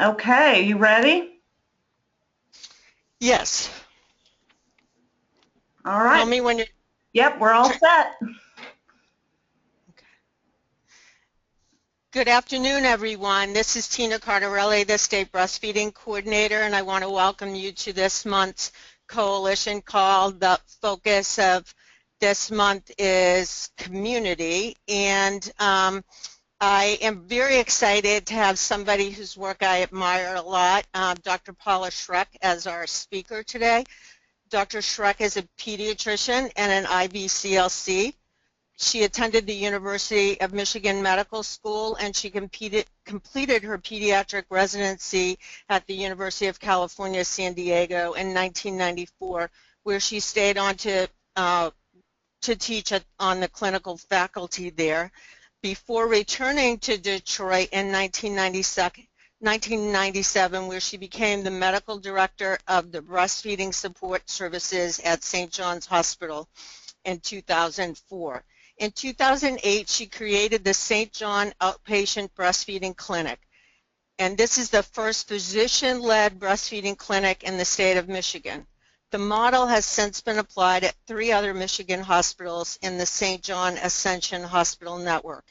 Okay, you ready? Yes. All Tell right. me when you're. Yep, we're all set. Good afternoon, everyone. This is Tina Cardarelli, the State Breastfeeding Coordinator, and I want to welcome you to this month's coalition call. The focus of this month is community, and I am very excited to have somebody whose work I admire a lot, Dr. Paula Schreck, as our speaker today. Dr. Schreck is a pediatrician and an IBCLC. She attended the University of Michigan Medical School, and she completed her pediatric residency at the University of California, San Diego in 1994, where she stayed on to teach on the clinical faculty there before returning to Detroit in 1997, where she became the medical director of the breastfeeding support services at St. John's Hospital in 2004. In 2008, she created the St. John Outpatient Breastfeeding Clinic, and this is the first physician-led breastfeeding clinic in the state of Michigan. The model has since been applied at 3 other Michigan hospitals in the St. John Ascension Hospital Network.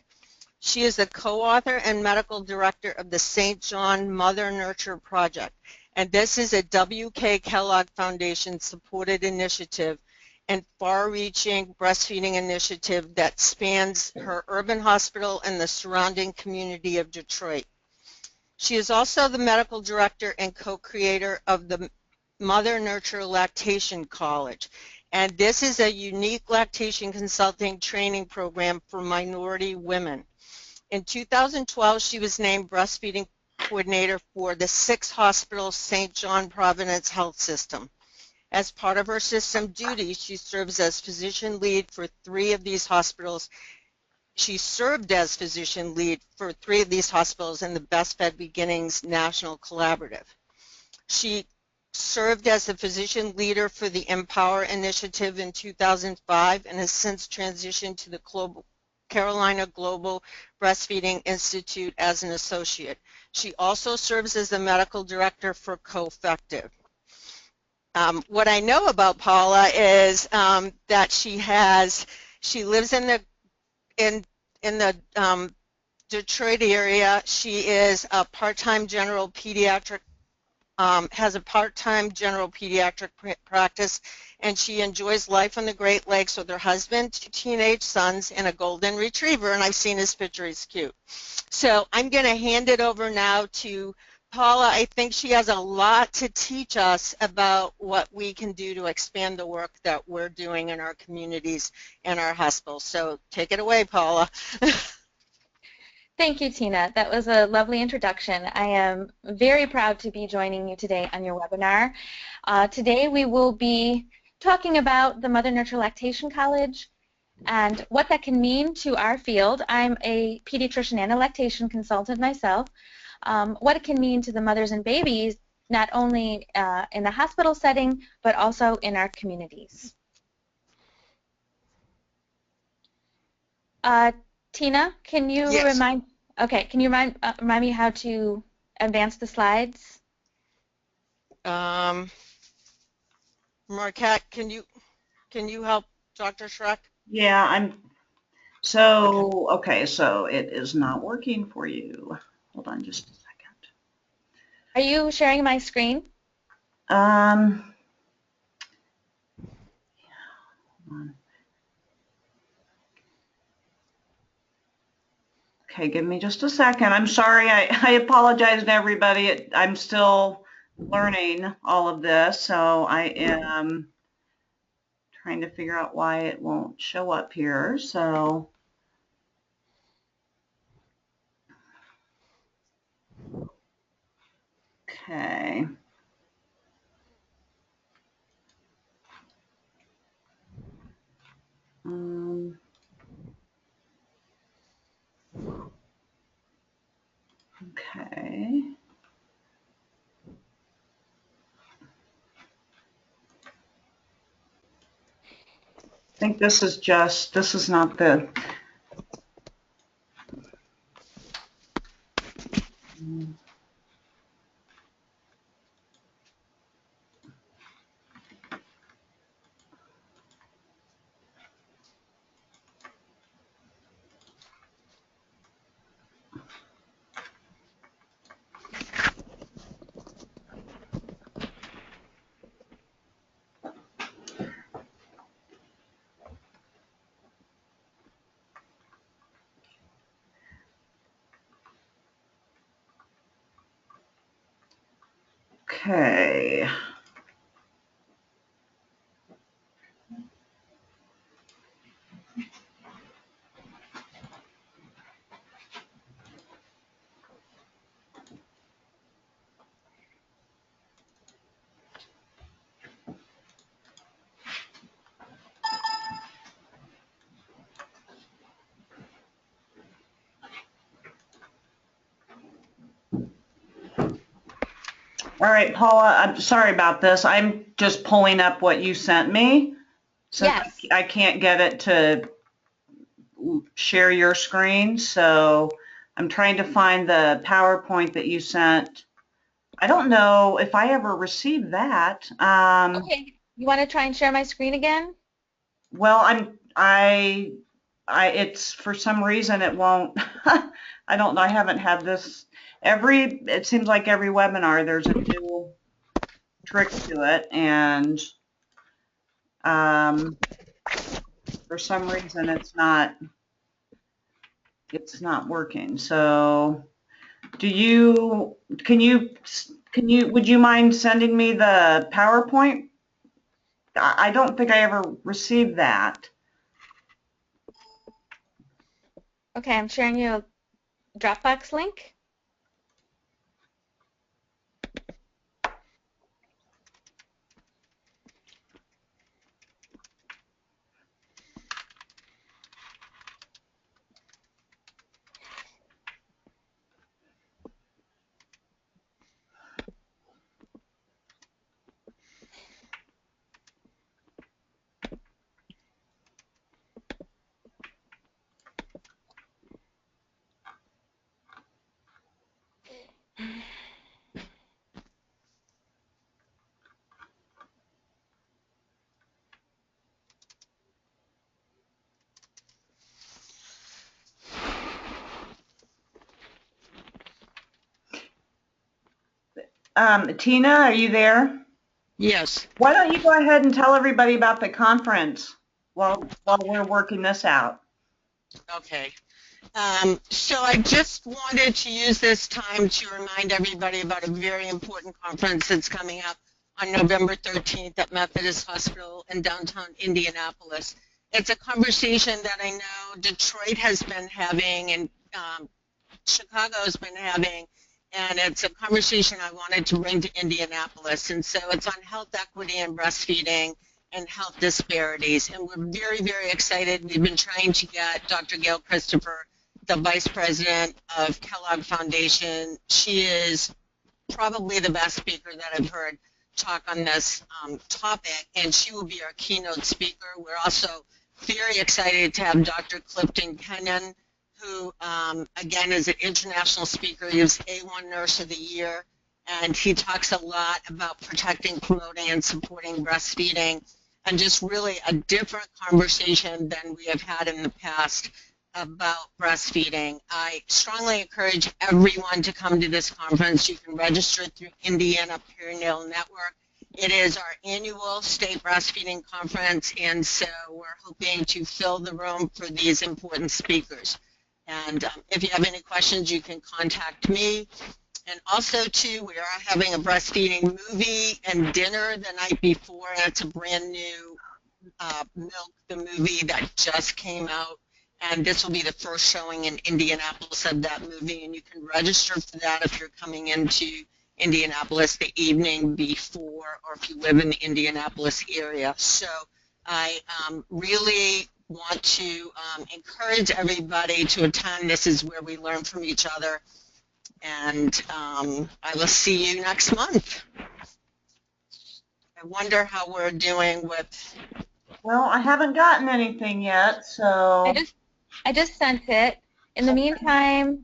She is the co-author and medical director of the St. John Mother Nurture Project, and this is a W.K. Kellogg Foundation supported initiative and far-reaching breastfeeding initiative that spans her urban hospital and the surrounding community of Detroit. She is also the medical director and co-creator of the Mother Nurture Lactation College, and this is a unique lactation consulting training program for minority women. In 2012, she was named breastfeeding coordinator for the 6-hospital St. John Providence Health System. As part of her system duties, she serves as physician lead for 3 of these hospitals. She served as physician lead for 3 of these hospitals in the Best Fed Beginnings National Collaborative. She served as the physician leader for the Empower Initiative in 2005 and has since transitioned to the Carolina Global Breastfeeding Institute as an associate. She also serves as the medical director for COFECTIVE. What I know about Paula is that she lives in the Detroit area. She is a part-time general pediatric, has a part-time general pediatric practice, and she enjoys life on the Great Lakes with her husband, 2 teenage sons, and a golden retriever, and I've seen his picture, he's cute. So I'm going to hand it over now to Paula. I think she has a lot to teach us about what we can do to expand the work that we're doing in our communities and our hospitals. So take it away, Paula. Thank you, Tina. That was a lovely introduction. I am very proud to be joining you today on your webinar. Today we will be talking about the Mother Nurture Lactation College and what that can mean to our field. I'm a pediatrician and a lactation consultant myself. What it can mean to the mothers and babies, not only in the hospital setting, but also in our communities. Tina, can you Yes. remind me how to advance the slides? Marquette, can you help Dr. Schreck? Yeah, okay, so it is not working for you. Hold on just a Are you sharing my screen? second. Hold on. Okay, give me just a second. I'm sorry. I apologize to everybody. I'm still learning all of this, so I am trying to figure out why it won't show up here. So, okay. Okay. I think this is not the, Okay. All right, Paula, I'm sorry about this. I'm just pulling up what you sent me since Yes. I can't get it to share your screen. So I'm trying to find the PowerPoint that you sent. I don't know if I ever received that. Okay. You want to try and share my screen again? Well, it's for some reason it won't. I don't know. I haven't had this it seems like every webinar there's a new trick to it, and for some reason it's not working. So would you mind sending me the PowerPoint? I don't think I ever received that. Okay, I'm sharing you a Dropbox link. Tina, are you there? Yes. Why don't you go ahead and tell everybody about the conference while we're working this out? Okay. So I just wanted to use this time to remind everybody about a very important conference that's coming up on November 13th at Methodist Hospital in downtown Indianapolis. It's a conversation that I know Detroit has been having and Chicago has been having, and it's a conversation I wanted to bring to Indianapolis. And so it's on health equity and breastfeeding and health disparities. And we're very, very excited. We've been trying to get Dr. Gail Christopher, the Vice President of Kellogg Foundation. She is probably the best speaker that I've heard talk on this topic, and she will be our keynote speaker. We're also very excited to have Dr. Clifton Kenyon, who, again, is an international speaker. He was A1 Nurse of the Year, and he talks a lot about protecting, promoting, and supporting breastfeeding, and just really a different conversation than we have had in the past about breastfeeding. I strongly encourage everyone to come to this conference. You can register through Indiana Perinatal Network. It is our annual state breastfeeding conference, and so we're hoping to fill the room for these important speakers. And if you have any questions, you can contact me. And also, too, we are having a breastfeeding movie and dinner the night before, and it's a brand new Milk, the movie that just came out. And this will be the first showing in Indianapolis of that movie, and you can register for that if you're coming into Indianapolis the evening before, or if you live in the Indianapolis area. So I really want to encourage everybody to attend. This is where we learn from each other, and I will see you next month. I wonder how we're doing with... Well, I haven't gotten anything yet, so. I just sent it. In the meantime,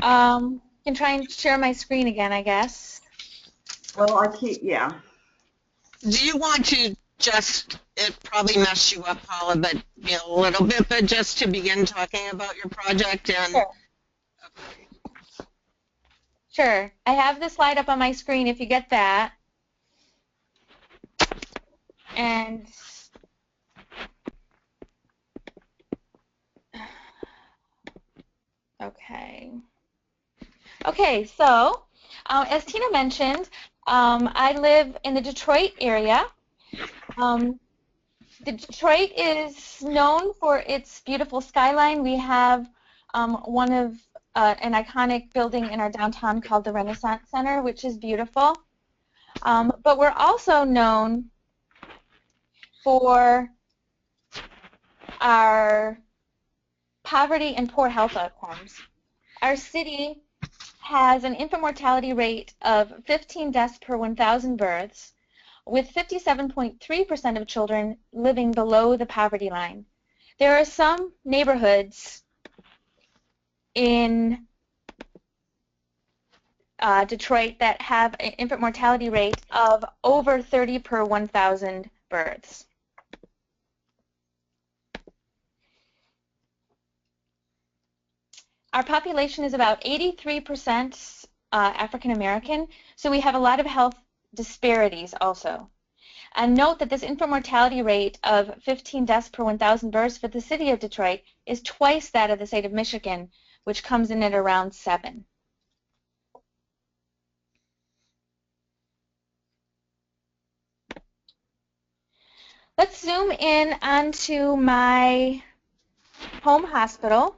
you can try and share my screen again, I guess. Well, yeah. Do you want to just, it probably messed you up, Paula, but a little bit, but just to begin talking about your project and... Sure. Okay. Sure. I have the slide up on my screen if you get that. And okay. Okay, so As Tina mentioned, I live in the Detroit area. Detroit is known for its beautiful skyline. We have one of an iconic building in our downtown called the Renaissance Center, which is beautiful. But we're also known for our poverty and poor health outcomes. Our city has an infant mortality rate of 15 deaths per 1,000 births, with 57.3% of children living below the poverty line. There are some neighborhoods in Detroit that have an infant mortality rate of over 30 per 1,000 births. Our population is about 83% African American, so we have a lot of health disparities also. And note that this infant mortality rate of 15 deaths per 1,000 births for the city of Detroit is twice that of the state of Michigan, which comes in at around 7. Let's zoom in onto my home hospital,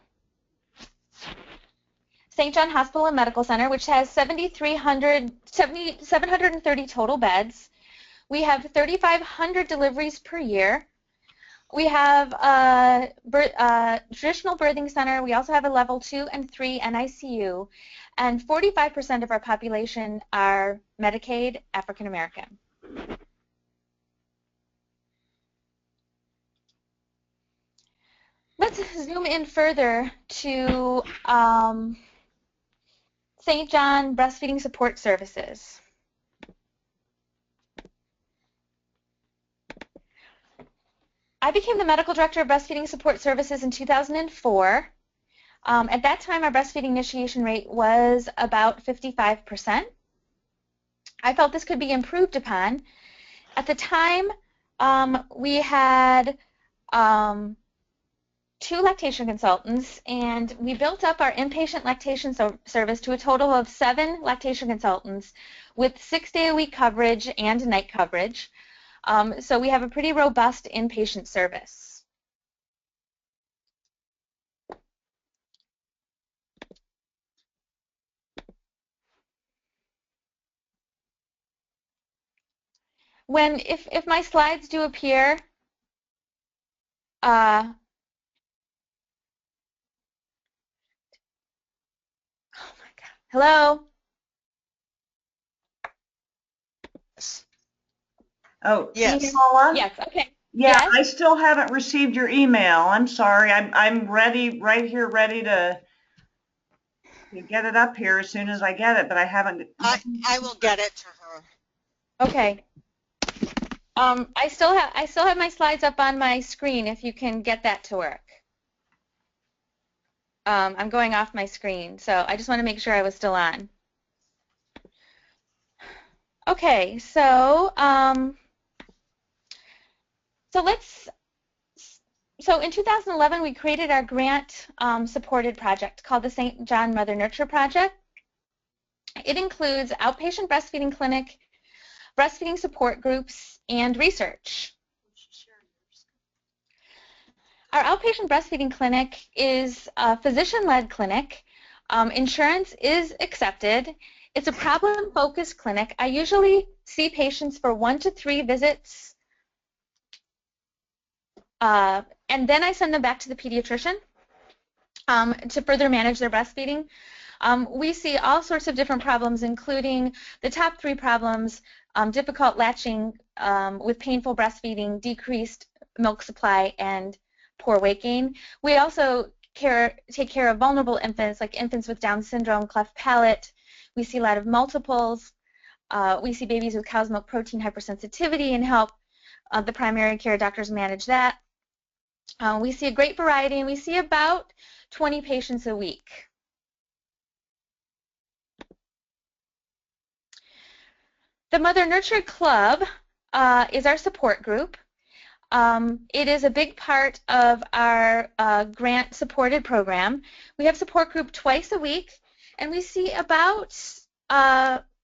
St. John Hospital and Medical Center, which has 730 total beds. We have 3,500 deliveries per year. We have a traditional birthing center. We also have a level 2 and 3 NICU, and 45% of our population are Medicaid African American. Let's zoom in further to St. John Breastfeeding Support Services. I became the medical director of Breastfeeding Support Services in 2004. At that time, our breastfeeding initiation rate was about 55%. I felt this could be improved upon. At the time, we had 2 lactation consultants, and we built up our inpatient lactation service to a total of 7 lactation consultants with 6-day-a-week coverage and night coverage. So we have a pretty robust inpatient service. If my slides do appear, oh my God, hello? Oh, Yes. Paula? Yes, okay. Yeah, Yes? I still haven't received your email. I'm sorry. I'm ready, right here, ready to get it up here as soon as I get it, but I haven't. I will get it to her. Okay. I still have my slides up on my screen if you can get that to work. I'm going off my screen, so I just want to make sure I was still on. Okay, so so in 2011 we created our grant supported project called the St. John Mother Nurture Project. It includes outpatient breastfeeding clinic, breastfeeding support groups, and research. Our outpatient breastfeeding clinic is a physician-led clinic. Insurance is accepted. It's a problem-focused clinic. I usually see patients for 1 to 3 visits, and then I send them back to the pediatrician to further manage their breastfeeding. We see all sorts of different problems, including the top 3 problems: difficult latching with painful breastfeeding, decreased milk supply, and poor weight gain. We also take care of vulnerable infants, like infants with Down syndrome, cleft palate. We see a lot of multiples. We see babies with cow's milk protein hypersensitivity and help the primary care doctors manage that. We see a great variety, and we see about 20 patients a week. The Mother Nurture Club is our support group. It is a big part of our grant-supported program. We have support group twice a week, and we see about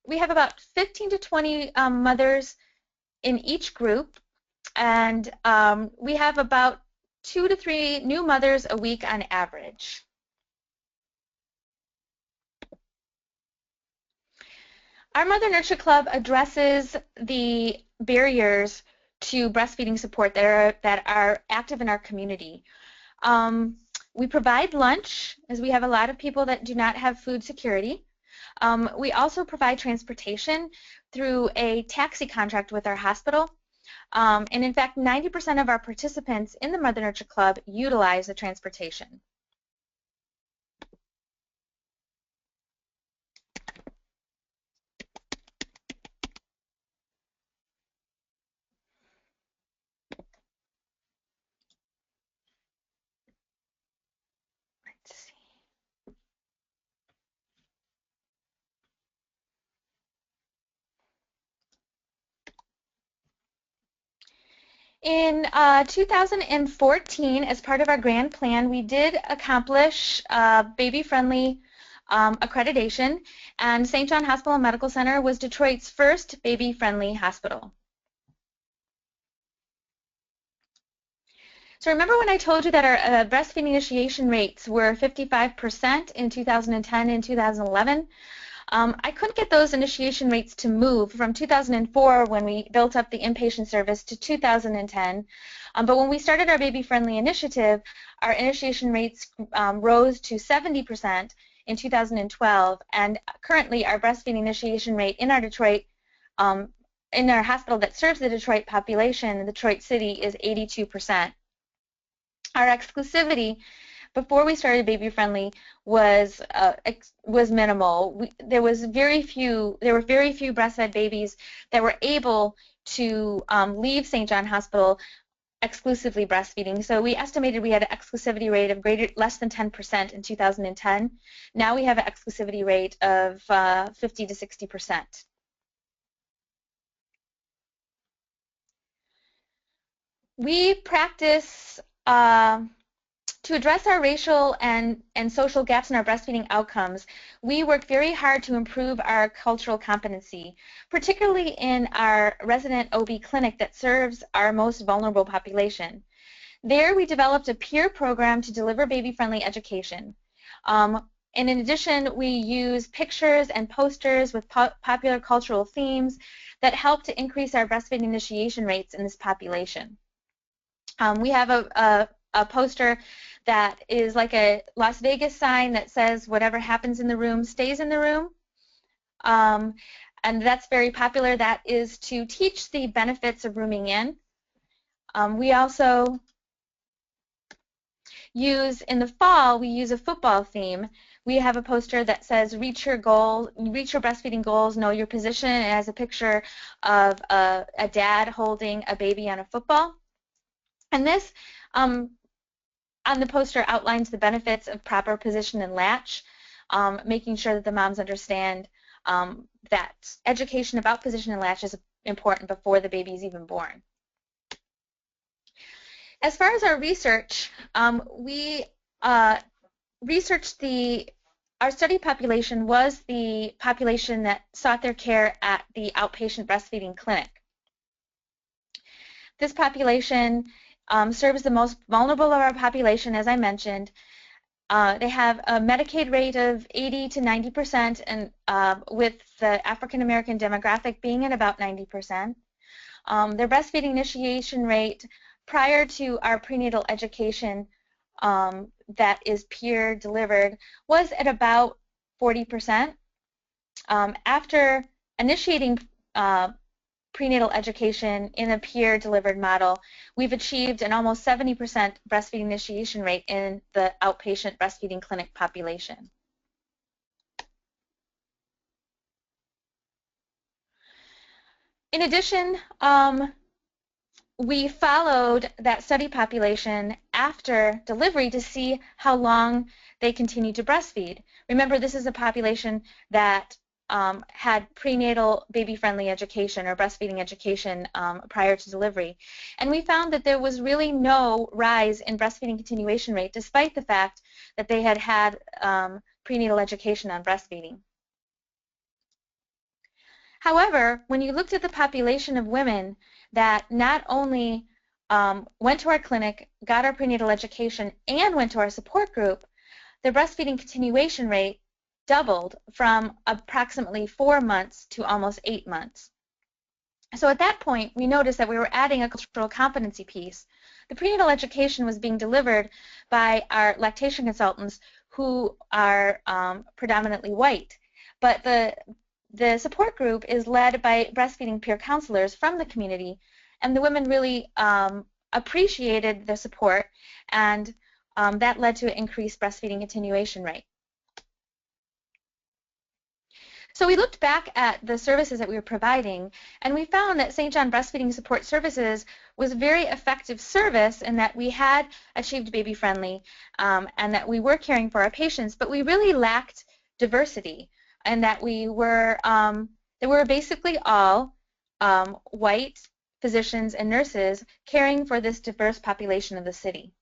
we have about 15 to 20 mothers in each group, and we have about 2 to 3 new mothers a week on average. Our Mother Nurture Club addresses the barriers to breastfeeding support that are active in our community. We provide lunch, as we have a lot of people that do not have food security. We also provide transportation through a taxi contract with our hospital. And in fact, 90% of our participants in the Mother Nurture Club utilize the transportation. Let's see. In 2014, as part of our grand plan, we did accomplish baby-friendly accreditation, and St. John Hospital and Medical Center was Detroit's first baby-friendly hospital. So remember when I told you that our breastfeeding initiation rates were 55% in 2010 and 2011? I couldn't get those initiation rates to move from 2004 when we built up the inpatient service to 2010. But when we started our baby-friendly initiative, our initiation rates rose to 70% in 2012, and currently our breastfeeding initiation rate in our Detroit, in our hospital that serves the Detroit population, Detroit City, is 82%. Our exclusivity before we started baby friendly was minimal. There were very few breastfed babies that were able to leave St. John Hospital exclusively breastfeeding. So we estimated we had an exclusivity rate of less than 10% in 2010. Now we have an exclusivity rate of 50 to 60%. We practice to address our racial and social gaps in our breastfeeding outcomes. We work very hard to improve our cultural competency, particularly in our resident OB clinic that serves our most vulnerable population. There we developed a peer program to deliver baby-friendly education. And in addition, we use pictures and posters with popular cultural themes that help to increase our breastfeeding initiation rates in this population. We have a poster that is like a Las Vegas sign that says whatever happens in the room stays in the room. And that's very popular. That is to teach the benefits of rooming in. We also use, in the fall, we use a football theme. We have a poster that says reach your breastfeeding goals, know your position. It has a picture of a dad holding a baby on a football. And this on the poster outlines the benefits of proper position and latch, making sure that the moms understand that education about position and latch is important before the baby is even born. As far as our research, we researched our study population was the population that sought their care at the outpatient breastfeeding clinic. This population serves the most vulnerable of our population, as I mentioned. They have a Medicaid rate of 80 to 90%, and with the African American demographic being at about 90%. Their breastfeeding initiation rate prior to our prenatal education that is peer delivered was at about 40%. After initiating prenatal education in a peer-delivered model, we've achieved an almost 70% breastfeeding initiation rate in the outpatient breastfeeding clinic population. In addition, we followed that study population after delivery to see how long they continued to breastfeed. Remember, this is a population that had prenatal baby-friendly education or breastfeeding education prior to delivery. And we found that there was really no rise in breastfeeding continuation rate despite the fact that they had had prenatal education on breastfeeding. However, when you looked at the population of women that not only went to our clinic, got our prenatal education, and went to our support group, the breastfeeding continuation rate doubled from approximately 4 months to almost 8 months. So at that point, we noticed that we were adding a cultural competency piece. The prenatal education was being delivered by our lactation consultants who are predominantly white, but the support group is led by breastfeeding peer counselors from the community, and the women really appreciated the support, and that led to an increased breastfeeding continuation rate. So we looked back at the services that we were providing, and we found that St. John Breastfeeding Support Services was a very effective service in that we had achieved baby-friendly and that we were caring for our patients, but we really lacked diversity, and that we were they were basically all white physicians and nurses caring for this diverse population of the city.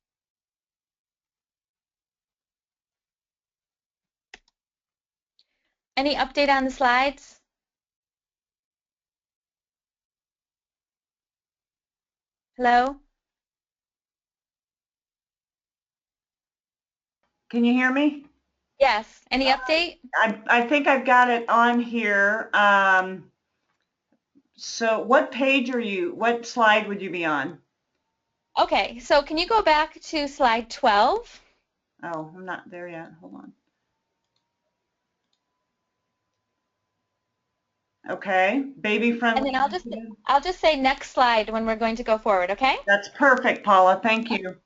Any update on the slides? Hello? Can you hear me? Yes. Any update? I think I've got it on here. So what page are you, what slide would you be on? Okay, so can you go back to slide 12? Oh, I'm not there yet. Hold on. Okay, baby And friendly. then I'll just say next slide when we're going to go forward, okay? That's perfect, Paula. Thank you.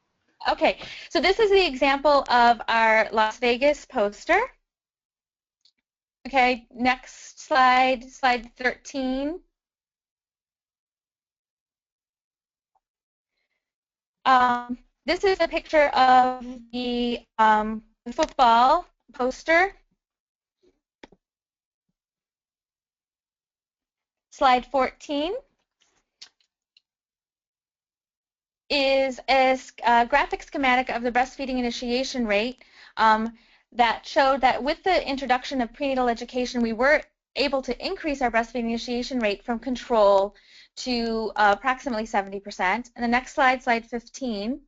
Okay, so this is the example of our Las Vegas poster. Okay, next slide, slide 13. This is a picture of the football poster. Slide 14 is a graphic schematic of the breastfeeding initiation rate that showed that with the introduction of prenatal education, we were able to increase our breastfeeding initiation rate from control to approximately 70%. And the next slide, slide 15.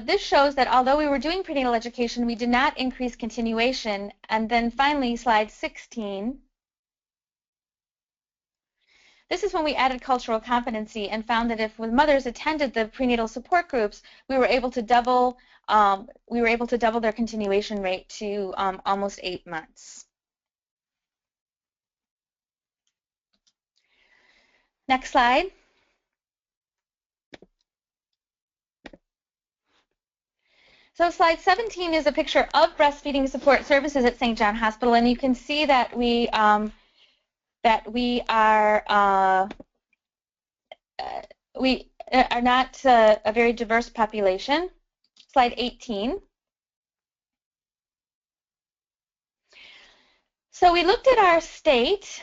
This shows that although we were doing prenatal education, we did not increase continuation. And then finally, slide 16. This is when we added cultural competency and found that if mothers attended the prenatal support groups, we were able to double their continuation rate to almost 8 months. Next slide. So slide 17 is a picture of breastfeeding support services at St. John Hospital, and you can see that we are not a very diverse population. Slide 18. So we looked at our state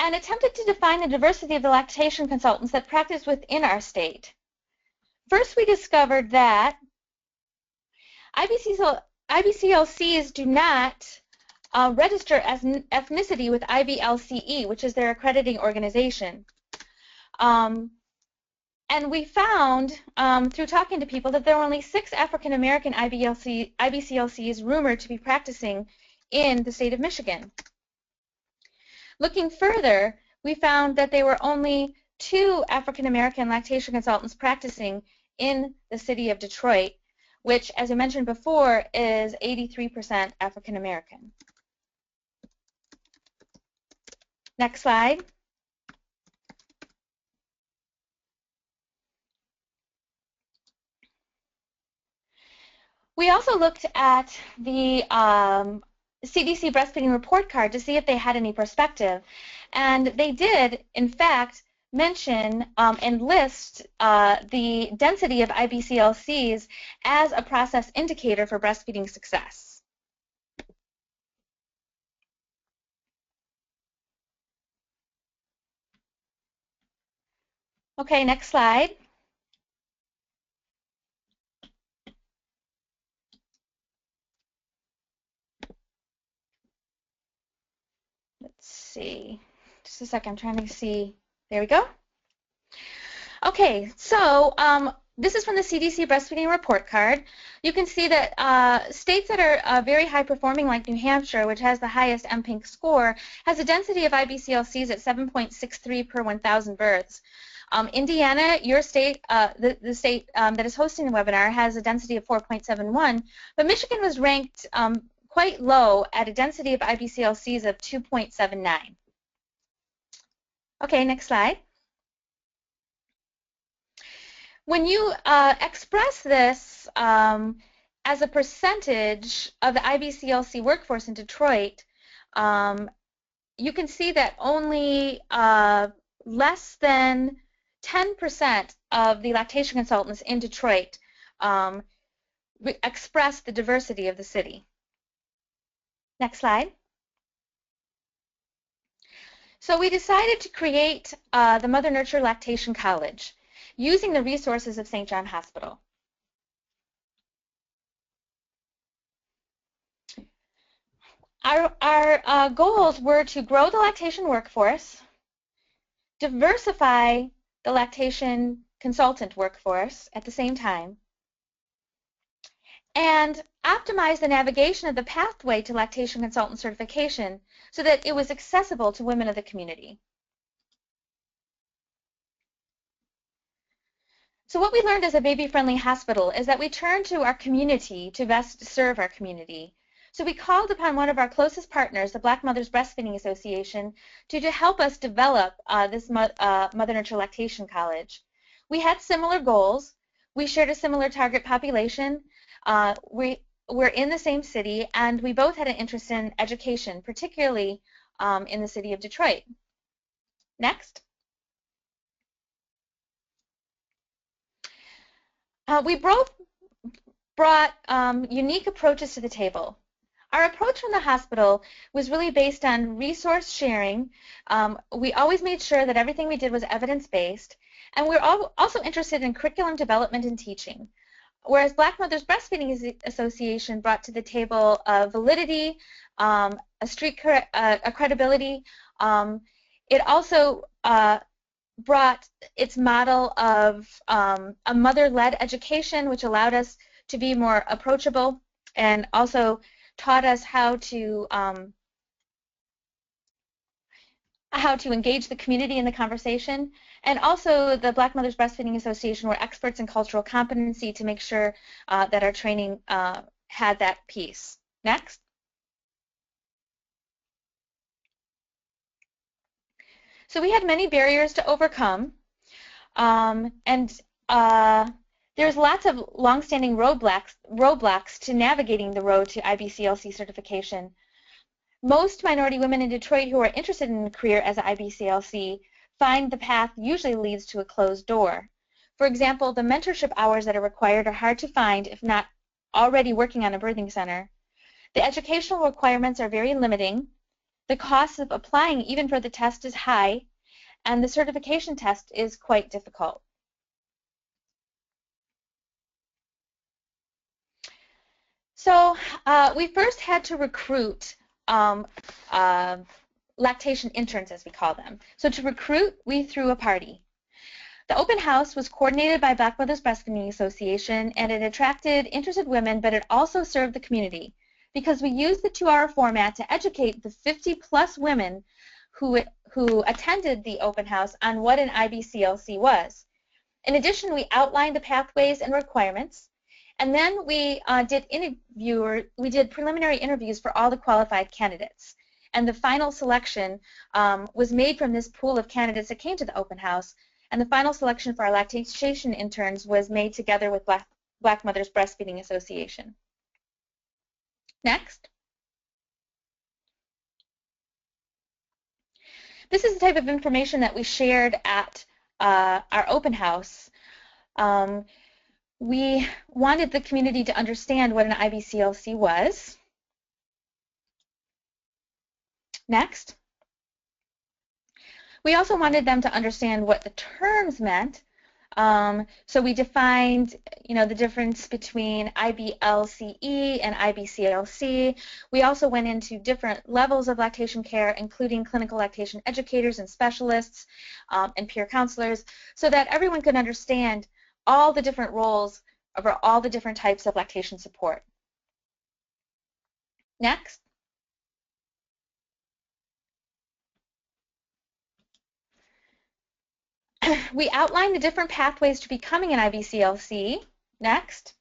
and attempted to define the diversity of the lactation consultants that practice within our state. First, we discovered that IBCLCs do not register as ethnicity with IBLCE, which is their accrediting organization. And we found through talking to people that there were only 6 African American IBCLCs rumored to be practicing in the state of Michigan. Looking further, we found that there were only 2 African American lactation consultants practicing in the city of Detroit, which, as I mentioned before, is 83% African American. Next slide. We also looked at the CDC breastfeeding report card to see if they had any perspective, and they did, in fact, mention and list the density of IBCLCs as a process indicator for breastfeeding success. Okay, next slide. see. Just a second, I'm trying to see. There we go. Okay, so this is from the CDC breastfeeding report card. You can see that states that are very high performing, like New Hampshire, which has the highest MPINK score, has a density of IBCLCs at 7.63 per 1,000 births. Indiana, your state, the state that is hosting the webinar, has a density of 4.71, but Michigan was ranked quite low at a density of IBCLCs of 2.79. Okay, next slide. When you express this as a percentage of the IBCLC workforce in Detroit, you can see that only less than 10% of the lactation consultants in Detroit express the diversity of the city. Next slide. So we decided to create the Mother Nurture Lactation College using the resources of St. John Hospital. Our goals were to grow the lactation workforce, diversify the lactation consultant workforce at the same time, and optimize the navigation of the pathway to lactation consultant certification so that it was accessible to women of the community. So what we learned as a baby-friendly hospital is that we turned to our community to best serve our community. So we called upon one of our closest partners, the Black Mothers Breastfeeding Association, to help us develop this Mother Nurture Lactation College. We had similar goals. We shared a similar target population. We're in the same city, and we both had an interest in education, particularly in the city of Detroit. Next. We both brought unique approaches to the table. Our approach from the hospital was really based on resource sharing. We always made sure that everything we did was evidence-based, and we're also interested in curriculum development and teaching. Whereas Black Mothers Breastfeeding Association brought to the table validity, a credibility. It also brought its model of a mother-led education, which allowed us to be more approachable and also taught us how to engage the community in the conversation. And also the Black Mothers Breastfeeding Association were experts in cultural competency to make sure that our training had that piece. Next. So we had many barriers to overcome, and there's lots of long-standing roadblocks to navigating the road to IBCLC certification. Most minority women in Detroit who are interested in a career as an IBCLC find the path usually leads to a closed door. For example, the mentorship hours that are required are hard to find if not already working on a birthing center. The educational requirements are very limiting. The cost of applying even for the test is high, and the certification test is quite difficult. So we first had to recruit lactation interns, as we call them. So to recruit, we threw a party. The open house was coordinated by Black Mothers Breastfeeding Association, and it attracted interested women, but it also served the community because we used the 2-hour format to educate the 50-plus women who attended the open house on what an IBCLC was. In addition, we outlined the pathways and requirements, and then we did preliminary interviews for all the qualified candidates. And the final selection was made from this pool of candidates that came to the open house. And the final selection for our lactation interns was made together with Black Mothers Breastfeeding Association. Next. This is the type of information that we shared at our open house. We wanted the community to understand what an IBCLC was. Next. We also wanted them to understand what the terms meant. So we defined, the difference between IBLCE and IBCLC. We also went into different levels of lactation care, including clinical lactation educators and specialists and peer counselors, so that everyone could understand all the different roles over all the different types of lactation support. Next. We outlined the different pathways to becoming an IBCLC. Next.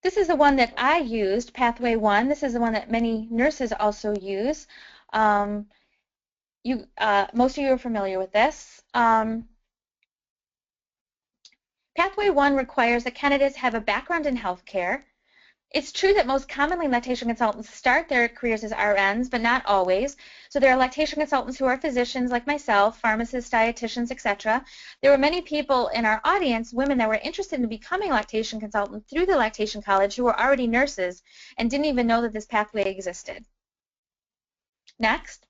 This is the one that I used, Pathway 1. This is the one that many nurses also use. Most of you are familiar with this. Pathway 1 requires that candidates have a background in healthcare. It's true that most commonly lactation consultants start their careers as RNs, but not always. So there are lactation consultants who are physicians like myself, pharmacists, dietitians, etc. There were many people in our audience, women that were interested in becoming lactation consultants through the lactation college who were already nurses and didn't even know that this pathway existed. Next.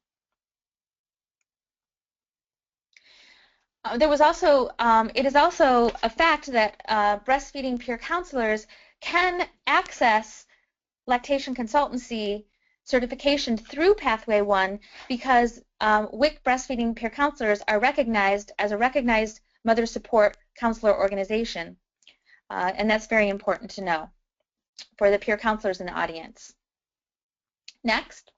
It is also a fact that breastfeeding peer counselors can access lactation consultancy certification through Pathway 1 because WIC breastfeeding peer counselors are recognized as a recognized mother support counselor organization. And that's very important to know for the peer counselors in the audience. Next.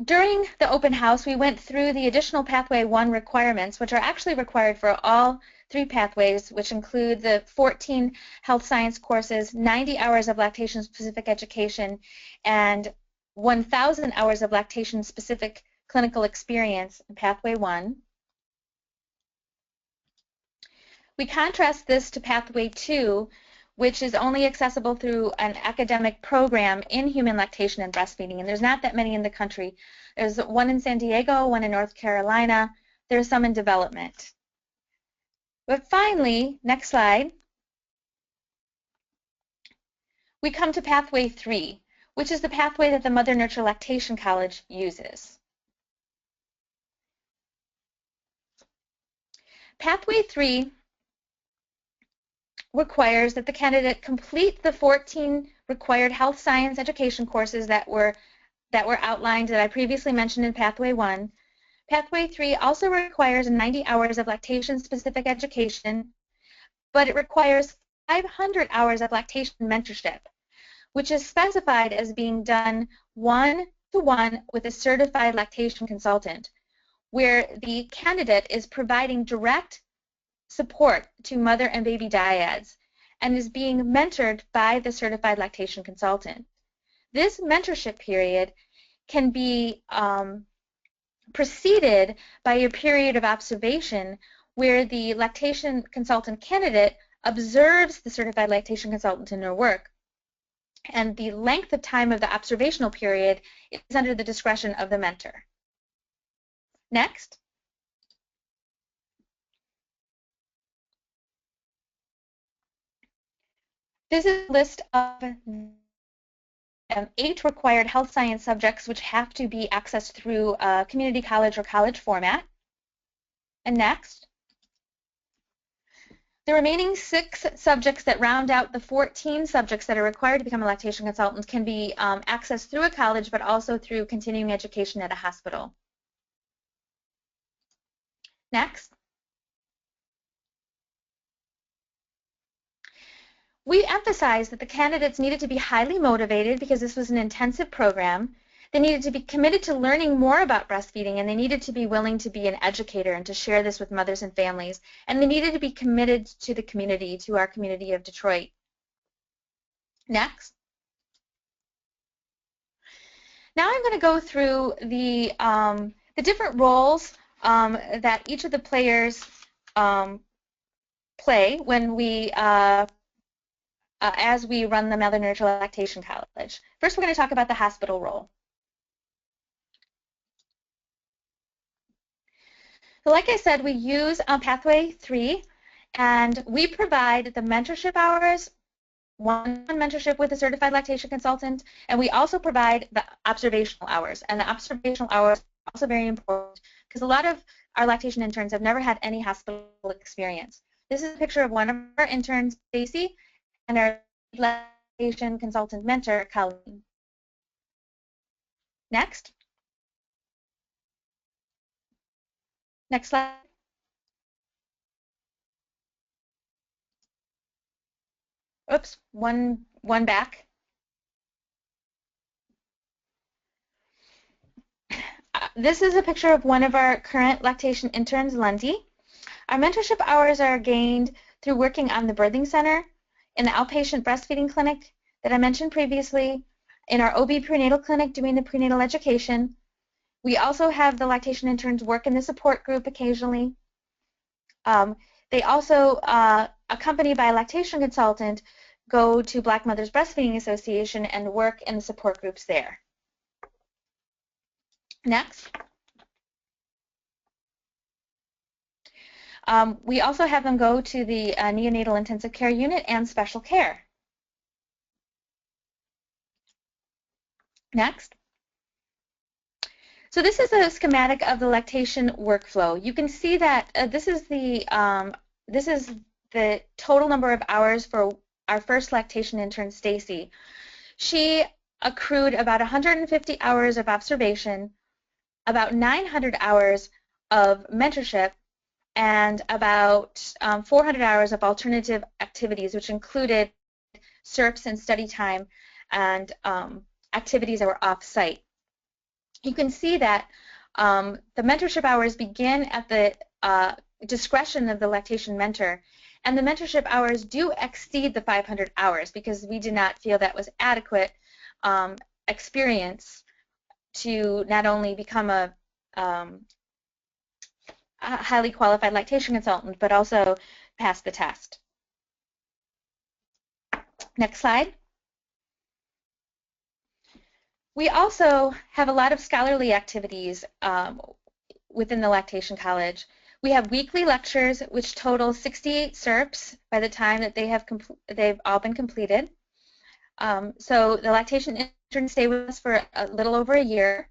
During the open house, we went through the additional Pathway 1 requirements, which are actually required for all 3 pathways, which include the 14 health science courses, 90 hours of lactation-specific education, and 1,000 hours of lactation-specific clinical experience in Pathway 1. We contrast this to Pathway 2, which is only accessible through an academic program in human lactation and breastfeeding, and there's not that many in the country. There's one in San Diego, one in North Carolina. There's some in development. But finally, next slide, we come to Pathway 3, which is the pathway that the Mother Nurture Lactation College uses. Pathway 3 requires that the candidate complete the 14 required health science education courses that were outlined that I previously mentioned in Pathway 1. Pathway 3 also requires 90 hours of lactation-specific education, but it requires 500 hours of lactation mentorship, which is specified as being done one-to-one with a certified lactation consultant, where the candidate is providing direct support to mother and baby dyads and is being mentored by the certified lactation consultant. This mentorship period can be preceded by a period of observation where the lactation consultant candidate observes the certified lactation consultant in her work. And the length of time of the observational period is under the discretion of the mentor. Next. This is a list of 8 required health science subjects which have to be accessed through a community college or college format. And next. The remaining 6 subjects that round out the 14 subjects that are required to become a lactation consultant can be accessed through a college but also through continuing education at a hospital. Next. We emphasized that the candidates needed to be highly motivated because this was an intensive program. They needed to be committed to learning more about breastfeeding, and they needed to be willing to be an educator and to share this with mothers and families. And they needed to be committed to the community, to our community of Detroit. Next. Now I'm going to go through the different roles that each of the players play when we as we run the Mother Nurture Lactation College. First, we're going to talk about the hospital role. So like I said, we use Pathway 3, and we provide the mentorship hours one-on-one mentorship with a certified lactation consultant, and we also provide the observational hours. And the observational hours are also very important because a lot of our lactation interns have never had any hospital experience. This is a picture of one of our interns, Stacy, and our lactation consultant mentor, Colleen. Next. Next slide. Oops, one back. This is a picture of one of our current lactation interns, Lindsay. Our mentorship hours are gained through working on the birthing center, in the outpatient breastfeeding clinic that I mentioned previously, in our OB prenatal clinic doing the prenatal education. We also have the lactation interns work in the support group occasionally. They also, accompanied by a lactation consultant, go to Black Mothers Breastfeeding Association and work in the support groups there. Next. We also have them go to the neonatal intensive care unit and special care. Next. So this is a schematic of the lactation workflow. You can see that this is the total number of hours for our first lactation intern, Stacy. She accrued about 150 hours of observation, about 900 hours of mentorship, and about 400 hours of alternative activities, which included SERPs and study time and activities that were off-site. You can see that the mentorship hours begin at the discretion of the lactation mentor, and the mentorship hours do exceed the 500 hours because we did not feel that was adequate experience to not only become a highly qualified lactation consultant, but also pass the test. Next slide. We also have a lot of scholarly activities within the Lactation College. We have weekly lectures which total 68 SERPs by the time that they've all been completed. So the lactation interns stay with us for a little over a year.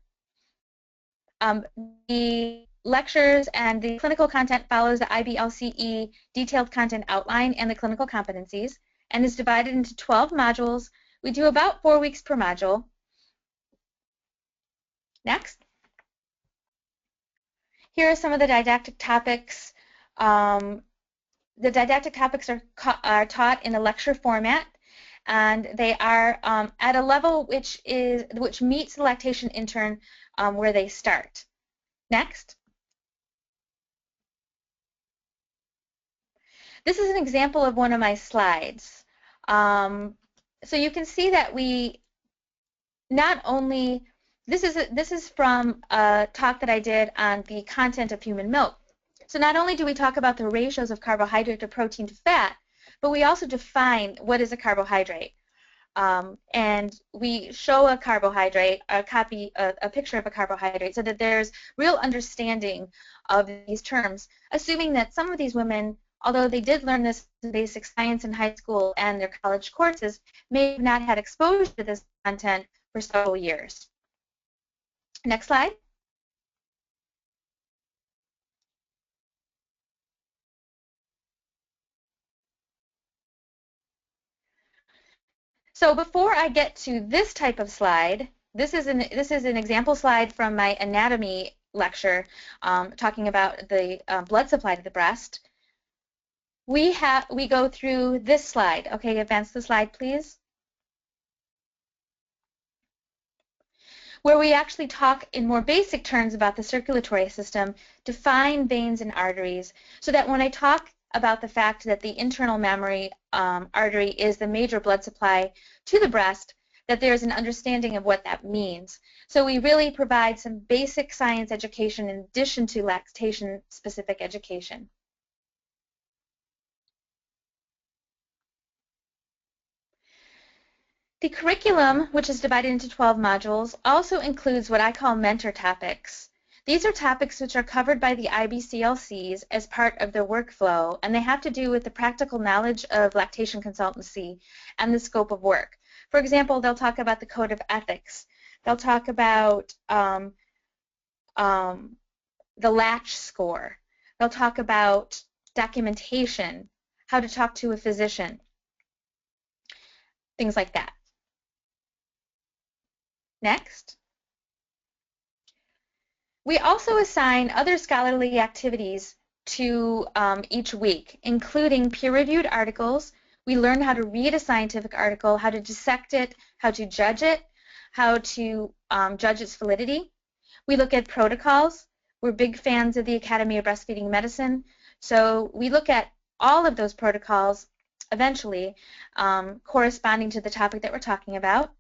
The lectures and the clinical content follows the IBLCE detailed content outline and the clinical competencies and is divided into 12 modules. We do about 4 weeks per module. Next. Here are some of the didactic topics. The didactic topics are taught in a lecture format, and they are at a level which meets the lactation intern where they start. Next. This is an example of one of my slides. So you can see that we not only this is from a talk that I did on the content of human milk. So not only do we talk about the ratios of carbohydrate to protein to fat, but we also define what is a carbohydrate. And we show a carbohydrate, a picture of a carbohydrate, so that there's real understanding of these terms, assuming that some of these women, although they did learn this in basic science in high school and their college courses, may have not had exposure to this content for several years. Next slide. So before I get to this type of slide, this is an example slide from my anatomy lecture talking about the blood supply to the breast. We go through this slide. Okay, advance the slide, please. Where we actually talk in more basic terms about the circulatory system, define veins and arteries, so that when I talk about the fact that the internal mammary artery is the major blood supply to the breast, that there's an understanding of what that means. So we really provide some basic science education in addition to lactation-specific education. The curriculum, which is divided into 12 modules, also includes what I call mentor topics. These are topics which are covered by the IBCLCs as part of their workflow, and they have to do with the practical knowledge of lactation consultancy and the scope of work. For example, they'll talk about the code of ethics. They'll talk about the latch score. They'll talk about documentation, how to talk to a physician, things like that. Next. We also assign other scholarly activities to each week, including peer-reviewed articles. We learn how to read a scientific article, how to dissect it, how to judge it, how to judge its validity. We look at protocols. We're big fans of the Academy of Breastfeeding Medicine, so we look at all of those protocols eventually corresponding to the topic that we're talking about.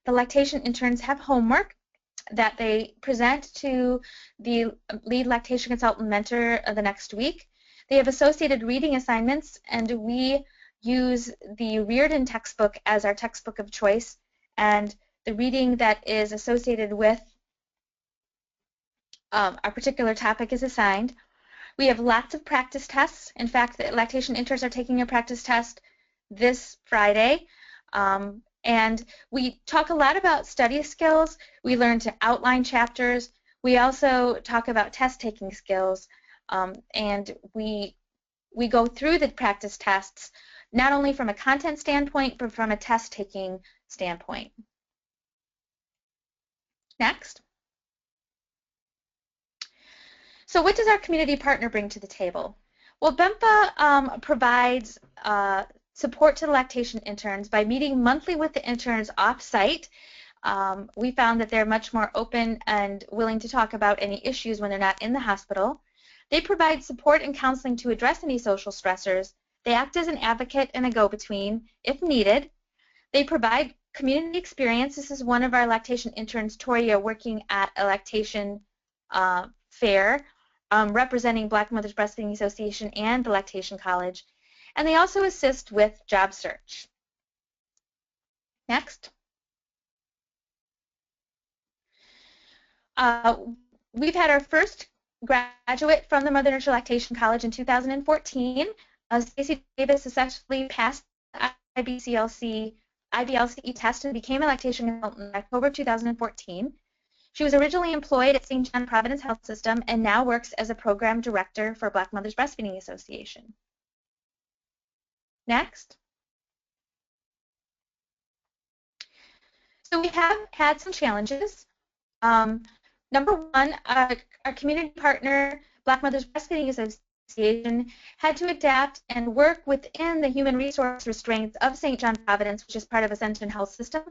The lactation interns have homework that they present to the lead lactation consultant mentor the next week. They have associated reading assignments, and we use the Reardon textbook as our textbook of choice, and the reading that is associated with our particular topic is assigned. We have lots of practice tests. In fact, the lactation interns are taking a practice test this Friday. And we talk a lot about study skills. We learn to outline chapters. We also talk about test-taking skills. And we go through the practice tests not only from a content standpoint, but from a test-taking standpoint. Next. So what does our community partner bring to the table? Well, BEMPA provides support to the lactation interns by meeting monthly with the interns off-site. We found that they're much more open and willing to talk about any issues when they're not in the hospital. They provide support and counseling to address any social stressors. They act as an advocate and a go-between if needed. They provide community experience. This is one of our lactation interns, Toria, working at a lactation fair representing Black Mothers Breastfeeding Association and the Lactation College. And they also assist with job search. Next. We've had our first graduate from the Mother Nurture Lactation College in 2014. Stacey Davis successfully passed the IBLCE test and became a lactation consultant in October 2014. She was originally employed at St. John Providence Health System and now works as a program director for Black Mothers Breastfeeding Association. Next. So we have had some challenges. Number one, our community partner, Black Mothers Breastfeeding Association, had to adapt and work within the human resource restraints of St. John Providence, which is part of Ascension Health System.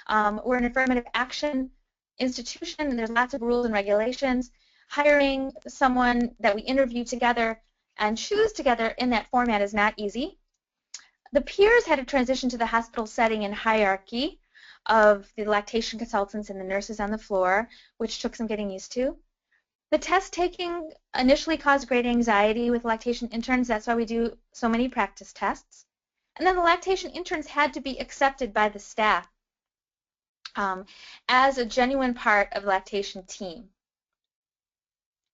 We're an affirmative action institution, and there's lots of rules and regulations. Hiring someone that we interview together and choose together in that format is not easy. The peers had to transition to the hospital setting and hierarchy of the lactation consultants and the nurses on the floor, which took some getting used to. The test taking initially caused great anxiety with lactation interns. That's why we do so many practice tests. And then the lactation interns had to be accepted by the staff as a genuine part of the lactation team.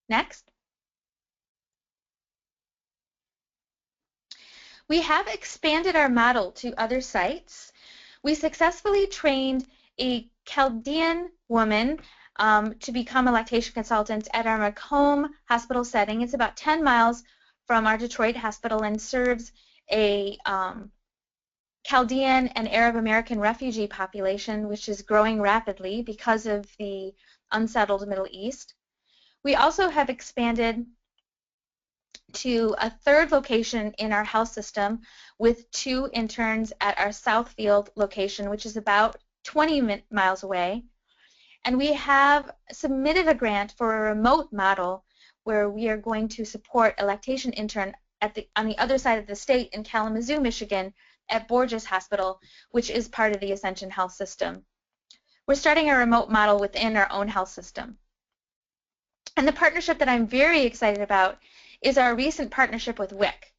Next. We have expanded our model to other sites. We successfully trained a Chaldean woman to become a lactation consultant at our Macomb hospital setting. It's about 10 miles from our Detroit hospital and serves a Chaldean and Arab American refugee population, which is growing rapidly because of the unsettled Middle East. We also have expanded to a third location in our health system with 2 interns at our Southfield location, which is about 20 miles away. And we have submitted a grant for a remote model where we are going to support a lactation intern on the other side of the state in Kalamazoo, Michigan, at Borges Hospital, which is part of the Ascension Health System. We're starting a remote model within our own health system. And the partnership that I'm very excited about is our recent partnership with WIC.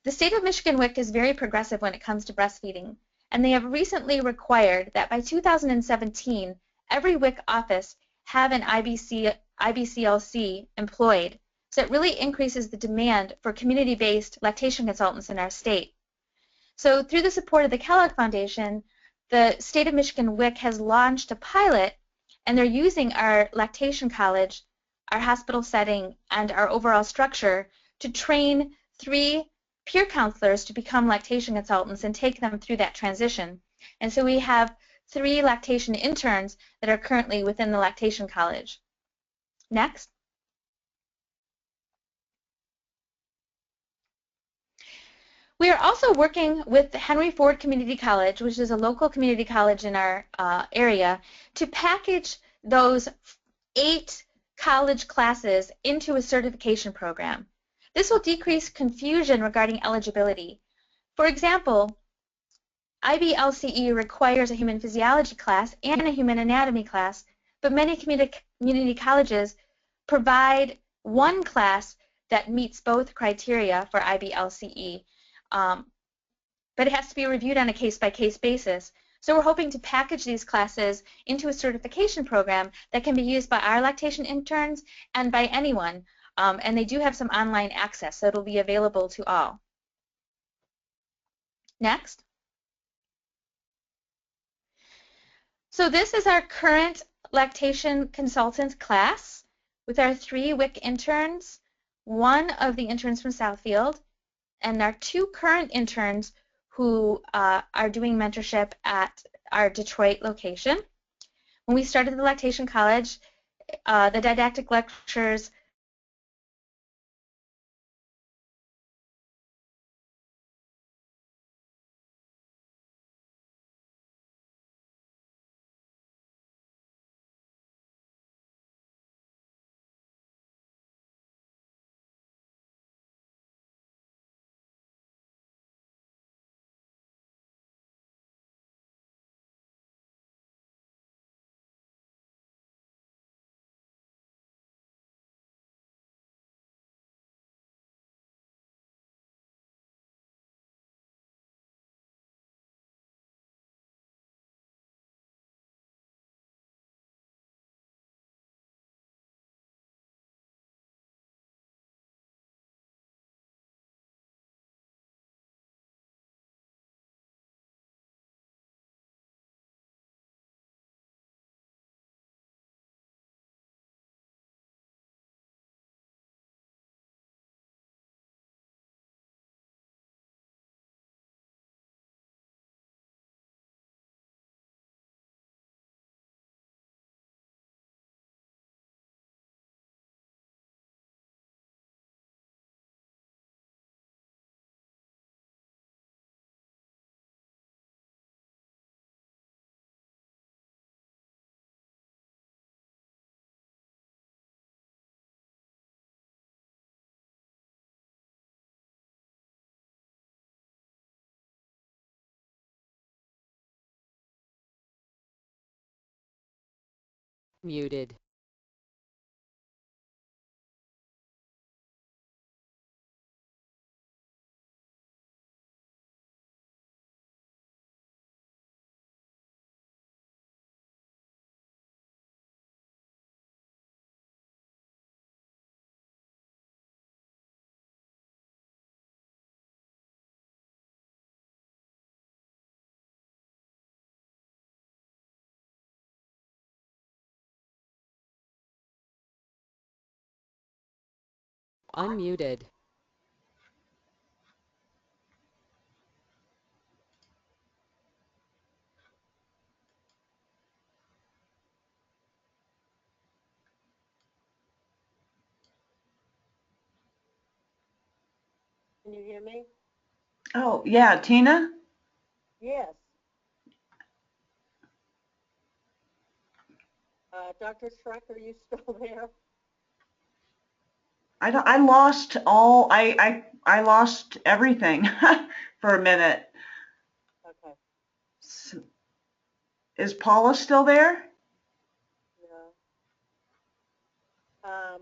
The state of Michigan WIC is very progressive when it comes to breastfeeding, and they have recently required that by 2017, every WIC office have an IBC IBCLC employed. So it really increases the demand for community-based lactation consultants in our state. So through the support of the Kellogg Foundation, the state of Michigan WIC has launched a pilot, and they're using our lactation college, our hospital setting, and our overall structure to train 3 peer counselors to become lactation consultants and take them through that transition. And so we have 3 lactation interns that are currently within the lactation college. Next. We are also working with Henry Ford Community College, which is a local community college in our area, to package those 8 college classes into a certification program. This will decrease confusion regarding eligibility. For example, IBLCE requires a human physiology class and a human anatomy class, but many community colleges provide one class that meets both criteria for IBLCE. But it has to be reviewed on a case-by-case basis. So we're hoping to package these classes into a certification program that can be used by our lactation interns and by anyone. And they do have some online access, so it'll be available to all. Next. So this is our current lactation consultant class with our 3 WIC interns, 1 of the interns from Southfield, and our 2 current interns who are doing mentorship at our Detroit location. When we started the Lactation College, the didactic lectures Muted. Unmuted. Can you hear me? Oh, yeah, Tina? Yes. Dr. Schreck, are you still there? I lost all, I lost everything for a minute. Okay. Is Paula still there? No.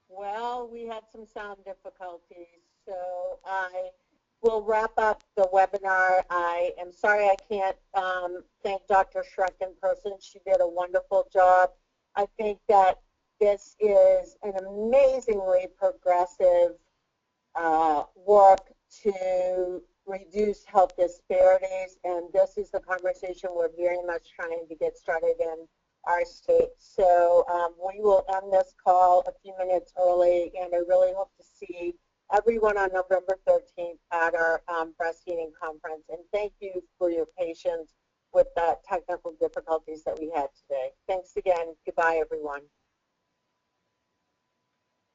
Well, we had some sound difficulties, so I will wrap up the webinar. I am sorry I can't thank Dr. Schreck in person. She did a wonderful job. I think that this is an amazingly progressive work to reduce health disparities, and this is the conversation we're very much trying to get started in our state. So we will end this call a few minutes early, and I really hope to see everyone on November 13th at our breastfeeding conference. And thank you for your patience with the technical difficulties that we had today. Thanks again. Goodbye, everyone.